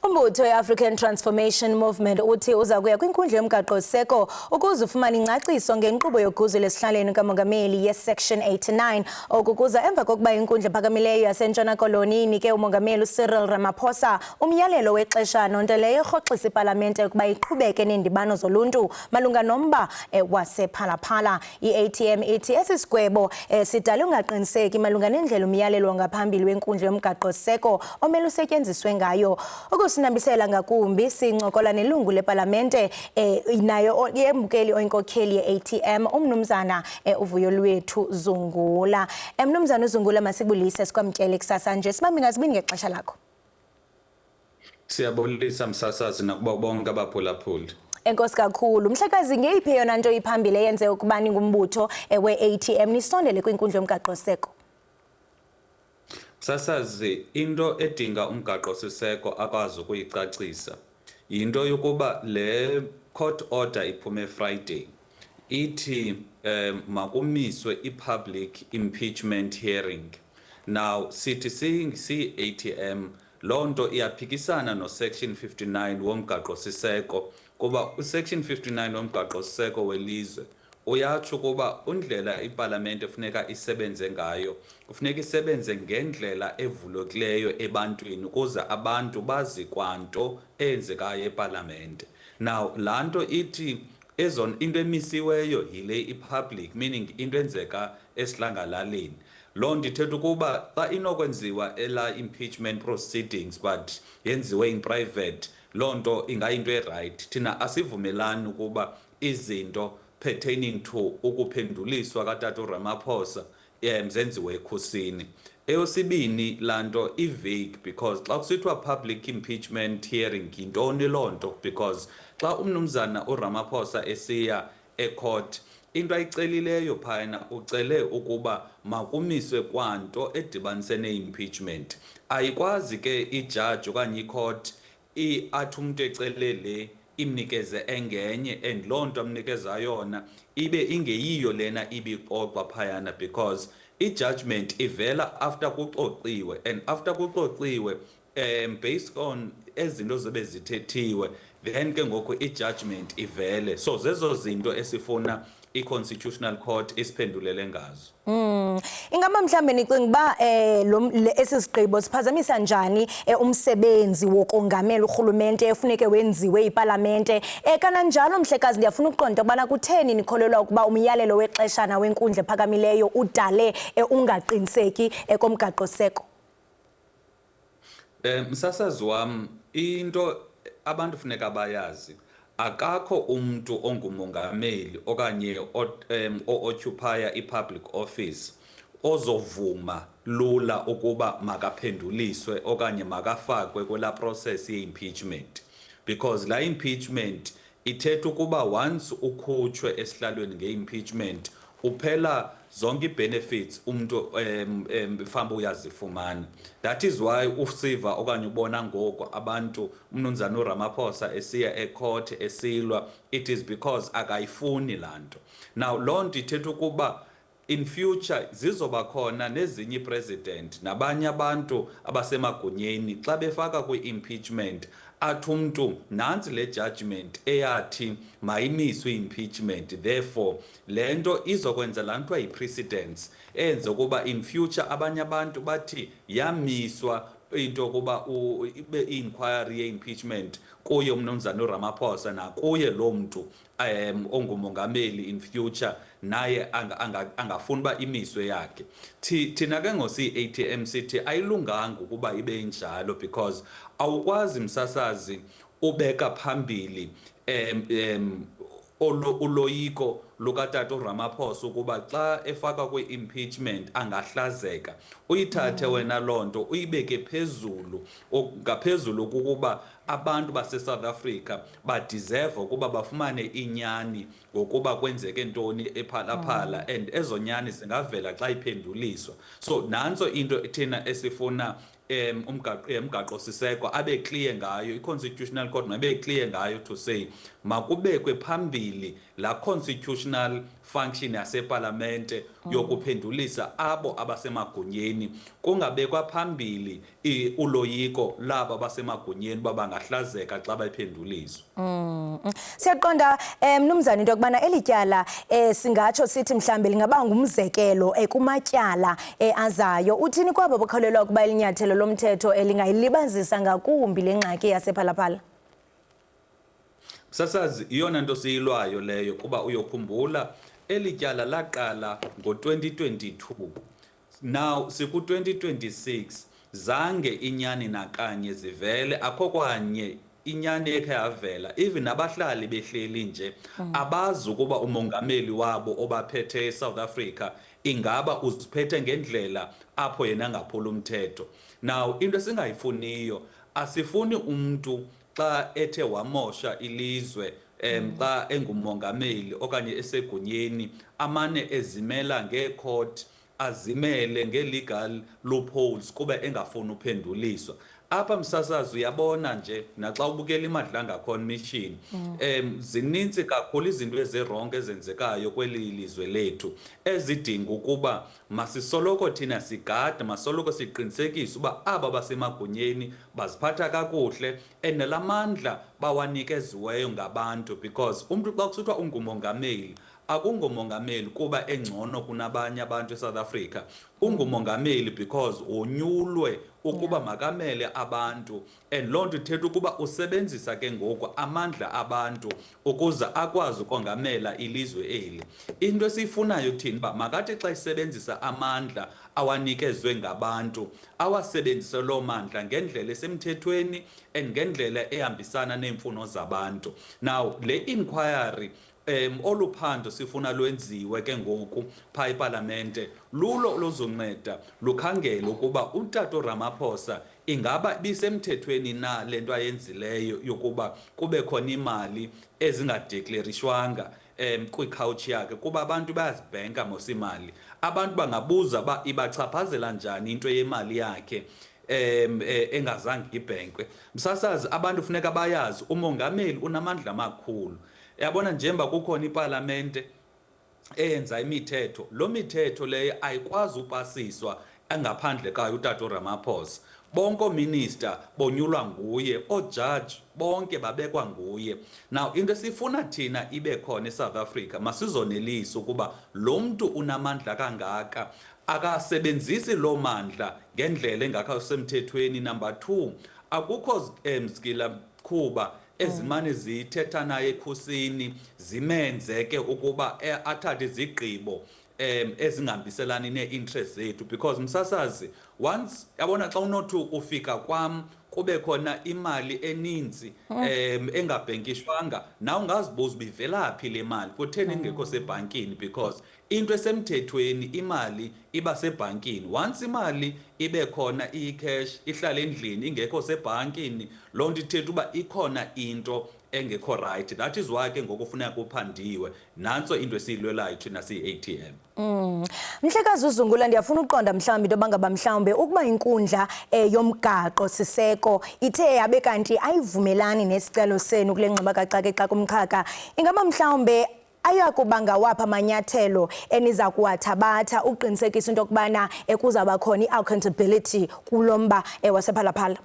Umbutho we-African Transformation Movement uthi uza kuya kwinkundla yomgaqo-siseko ukuze ufumane ingcaciso ngenkqubo yoguzo lesihlaleni kamongameli ye-Section 89 okukuza emva kokuba inkundla ephakamileyo yaseNtshona Koloni inike umongameli Cyril Ramaphosa umyalelo wexeshana nto leyo erhoxisa ipalamente ukuba iqhubeke neendibano zoluntu malunga nomba wasephalaphala. I-ATM ithi esi sigwebo sidale ungaqiniseki malunga nendlela umyalelo wangaphambili wenkundla yomgaqo-siseko omele usetyenziswe ngayo. Sinambisela ngakumbi sincokola nelungu lepalamente inayo yembukeli oyinkokheli ye-ATM umnumzana uvuyo lwethu Zungula. Mnumzana uZungula masibulise sikwamkele kusasa nje sibambi ngazibini ngexesha lakho. Siyabulisa msasazi nakubo bonke abaphulaphuli. Enkosi kakhulu. Mhlekazi ngeyiphi yona nto iphambili eyenze ukuba ningumbutho we-ATM nisondele kwinkundla yomgaqo-siseko? Sasazi into edinga umgaqo-siseko akwazi ukuyicacisa yinto yokuba le court order iphume Friday ithi makumiswe i-public impeachment hearing. Now sithi si-ATM loo nto iyaphikisana no-Section 59 womgaqo-siseko kuba u-Section 59 womgaqo-siseko welizwe uyatsho kuba indlela ipalamente funeka isebenze ngayo kufuneka isebenze ngendlela evulekileyo ebantwini ukuze abantu bazi kwanto eyenzekayo epalamente. Now laa nto ithi into emisiweyo yile i-public, meaning into enzeka esidlangalaleni. Loo nto ithetha ukuba xa inokwenziwa ela impeachment proceedings but yenziwe in private, loo nto ingayinto erayithi. Thina asivumelani ukuba izinto pertaining to ukuphenduliswa katata Ramaphosa zenziwe ekhusini. Eyosibini laa nto i-vague because xa kusithiwa public impeachment hearing yintoni loo nto, because xa umnumzana uRamaphosa esiya ecourt into ayicelileyo phayana ucele ukuba makumiswe kwanto edibanise ne-impeachment. Ayikwazi ke ijaji okanye icourt athi umntu ecele le imnikeze engenye and loo nto amnikeza yona ibe ingeyiyo lena ibixoxwa phayana because i-judgment ivela after kuxoxiwe and after kuxoxiwe based on ezinto zobe zithethiwe then ke ngoku i-judgment ivele. So zezo zinto esifuna i-Constitutional Court isiphendulele ngazo. Ingaba mhlambe nicinga uba esi sigqibo siphazamisa njani umsebenzi wokongamela urhulumente efuneke wenziwe ipalamente? Kananjalo mhlekazi ndiyafuna ukuqonda ukubana kutheni nikholelwa ukuba umyalelo wexeshana wenkundla ephakamileyo udale ungaqiniseki komgaqo-siseko? Msasazi wam, into abantu funeka bayazi akakho umntu ongumongameli okanye o-occupya i-public office ozovuma lula ukuba makaphenduliswe okanye makafakwe kwela process ye-impeachment, because la impeachment ithetha ukuba once ukhutshwe esihlalweni nge-impeachment uphela zonke benefits umuntu mfambo uyazifumana. That is why usiva okanye ubona ngoku abantu umnumzana uRamaphosa esiya ecourt esilwa, it is because akayifuni laa nto. Now loo nto ithetha ukuba in future zizoba khona nezinye president nabanye abantu abasemagunyeni xa befaka kwi-impeachment athi umntu nansi le judgment eyathi mayimiswe impeachment, therefore le nto izokwenza laa nto yi-precedence enze ukuba in future abanye abantu bathi yamiswa into yokuba i-inquiry ye-impeachment kuye umnumzana uRamaphosa nakuye loo mntu ongumongameli in future naye angafuni uba imiswe yakhe. Thina ke ngosi-ATM sithi ayilunganga ukuba ibe injalo because awukwazi msasazi ubeka phambili uloyiko lukatata uRamaphosa ukuba xa efaka kwi-impeachment angahlazeka. Uyithathe wena loo nto uyibeke phezulu ngaphezulu kukuba abantu base-South Africa badeserve ukuba bafumane inyani ngokuba kwenzeke ntoni ephalaphala and ezo nyani zingavela xa iphenduliswa. So nanso into thina esifuna umgaqo-siseko abe clear ngayo, i-Constitutional Court mabe clear ngayo to say makubekwe phambili la constitutional function yasepalamente yokuphendulisa abo abasemagunyeni, kungabekwa phambili uloyiko labo abasemagunyeni uba bangahlazeka xa bephenduliswa. Siyaqonda mnumzana into yokubana eli tyala singatsho sithi mhlambe lingaba ngumzekelo kumatyala azayo. Uthini kwabo bakholelwa ukuba ilinyathelo lomthetho lingayilibazisa ngakumbi le ngxaki yasephalaphala? Msasazi, iyona nto siyilwayo leyo kuba uyokhumbula eli tyala laqala ngo-2022. Now siku-2026, zange inyani nakanye zivele, akho kwanye inyani ekhe yavela. Even abahlali behleli nje abazi ukuba umongameli wabo obaphethe eSouth Africa ingaba uziphethe ngendlela apho yena ngaphula umthetho. Now into esingayifuniyo, asifuni umntu xa ethe wamosha ilizwe xa engumongameli okanye esegunyeni amane ezimela ngecourt, azimele nge-legal loopholes kuba engafuni uphenduliswa. Apha msasazi uyabona nje naxa ubukela iMadlanga Commission zininzi kakhulu izinto ezirongo ezenzekayo kweli lizwe lethu ezidinga ukuba masisoloko thina sigade, masoloko siqinisekise uba aba basemagunyeni baziphatha kakuhle enelamandla bawanikeziweyo ngabantu, because umntu xa kusithiwa ungumongameli akungumongameli kuba engcono kunabanye abantu eSouth Africa. Ungumongameli because wonyulwe ukuba makamele abantu, and loo nto ithetha ukuba usebenzisa ke ngoku amandla abantu ukuze akwazi ukongamela ilizwe eli. Into esiyifunayo thina uba makathi xa isebenzisa amandla awanikezwe ngabantu awasebenzise loo mandla ngendlela esemthethweni and ngendlela ehambisana neemfuno zabantu. Now le inquiry oluphando sifuna lwenziwe ke ngoku phaa eParlamente lulo luzonceda lukhangele ukuba uTata Ramaphosa ingaba bisemthethweni na le nto ayenzileyo yokuba kube khona imali ezingadeklerishwanga kwikhawutshi yakhe, kuba abantu bayazibhenka mos imali. Abantu bangabuza ba ibachaphazela njani into yemali yakhe engazange ibhenkwe. Msasazi, abantu funeka bayazi umongameli unamandla amakhulu. Yabona njengoba kukhona iParlamente eyenza imithetho, lo mithetho leyo ayikwazi upasiswa engaphandle kayo uTata Ramaphosa. Bonke oominister bonyulwa nguye, oojaji bonke babekwa nguye. Now into esifuna thina ibe khona eSouth Africa, masizonelise ukuba lo mntu unamandla kangaka akasebenzisi lo mandla ngendlela engakho semthethweni. Number 2, akukho mzikila Khuba ezimane zithetha naye ekhusini zimenze ke ukuba athathe izigqibo ezingambiselani nee-interest zethu, because msasazi once yabona xa unothi ufika kwam kube khona imali eninzi engabhenkishwanga, nawe ungazibuza uba ivela phi le mali, kutheni ingekho sebhankini, because into esemthethweni imali iba sebhankini. Once imali ibe khona iyi-cash ihlala endlini ingekho sebhankini, loo nto ithetha uba ikhona into engekho right. That is why ke ngoku kufuneka kuphandiwe. Nantso into esiyilwelayo thina siyi-ATM. Mhlekazi uZungula, ndiyafuna uqonda mhlawumbi into bangaba mhlawumbe ukuba inkundla yomgaqo siseko ithe yabe kanti ayivumelani nesicelo senu kule ngxoba kaxakeka kumkhaka, ingaba mhlawumbe ayakuba ngawapha amanyathelo eniza kuwathabatha uqinisekisa into yokubana kuzawuba khona i-accountability kulo mba wasephalaphala?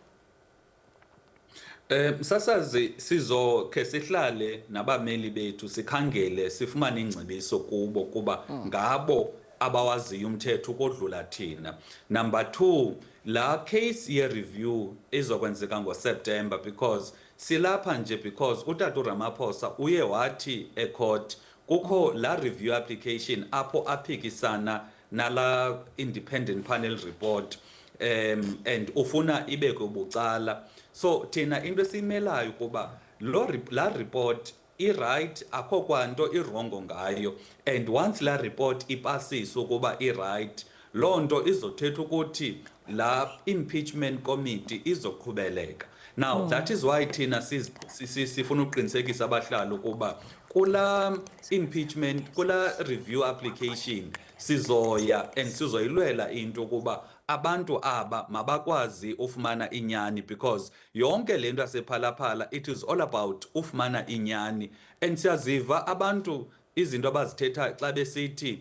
Msasazi, sizokhe sihlale nabameli bethu sikhangele sifumane ingcebiso kubo kuba ngabo abawaziyo umthetho ukodlula thina. Number 2, la case ye-review izokwenzeka ngoSeptember, because silapha nje because uTata Ramaphosa uye wathi ecourt kukho la review application apho aphikisana nala independent panel report and ufuna ibekwe bucala. So thina into esiyimelayo kuba la report i-right, akho kwanto irongo ngayo, and once la report ipasiswa ukuba i-right, loo nto izothetha ukuthi la impeachment committee izoqhubeleka. Now that is why thina sifuna uqinisekisa abahlali ukuba kula impeachment, kula review application sizoya and sizoyilwela into ukuba abantu aba mabakwazi ufumana inyani, because yonke lento yasephalaphala it is all about ufumana inyani. And siyaziva abantu izinto abazithetha xa besithi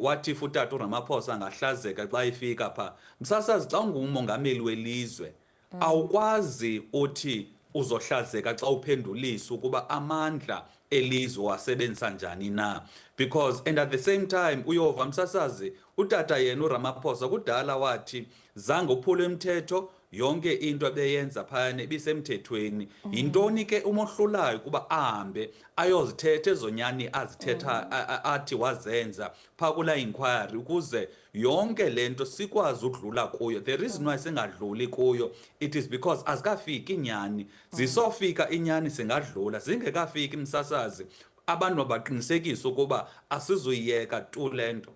wathi utata uRamaphosa angahlazeka xa ifika pha. Msasazi, xa ungumongameli welizwe awukwazi uthi uzohlazeka xa uphendulisa ukuba amandla elizwe wasebenzisa njani na, because and at the same time uyova msasazi, utata yena uRamaphosa kudala wathi zange uphule umthetho, yonke into ebeyenza phayana ibisemthethweni. Yintoni ke umohlulayo kuba ahambe ayozithetha ezonyani azithetha athi wazenza phaa kula inquiry ukuze yonke lento sikwazi udlula kuyo? The reason why singadluli kuyo it is because azikafiki inyani. Zisofika inyani singadlula, zingekafiki msasazi abantu mabaqinisekise ukuba asizuyiyeka tu lento.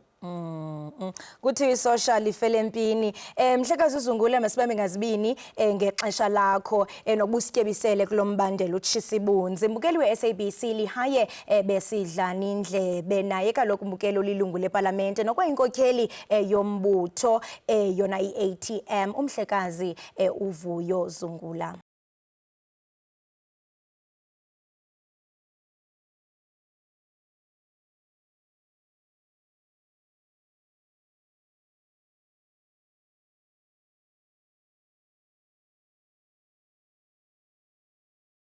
Kuthi isocial ifele empini. Mhlekazi uZungula, masibambe ngazibini ngexesha lakho nokubusityebisele kulombandela utshisa ibunzi. Mbukeli we-SABC lihaye besidlana indlebe naye kaloku mbukeli olilungu lepalamente nokwayinkokheli yombutho yona i-ATM, umhlekazi uVuyo Zungula.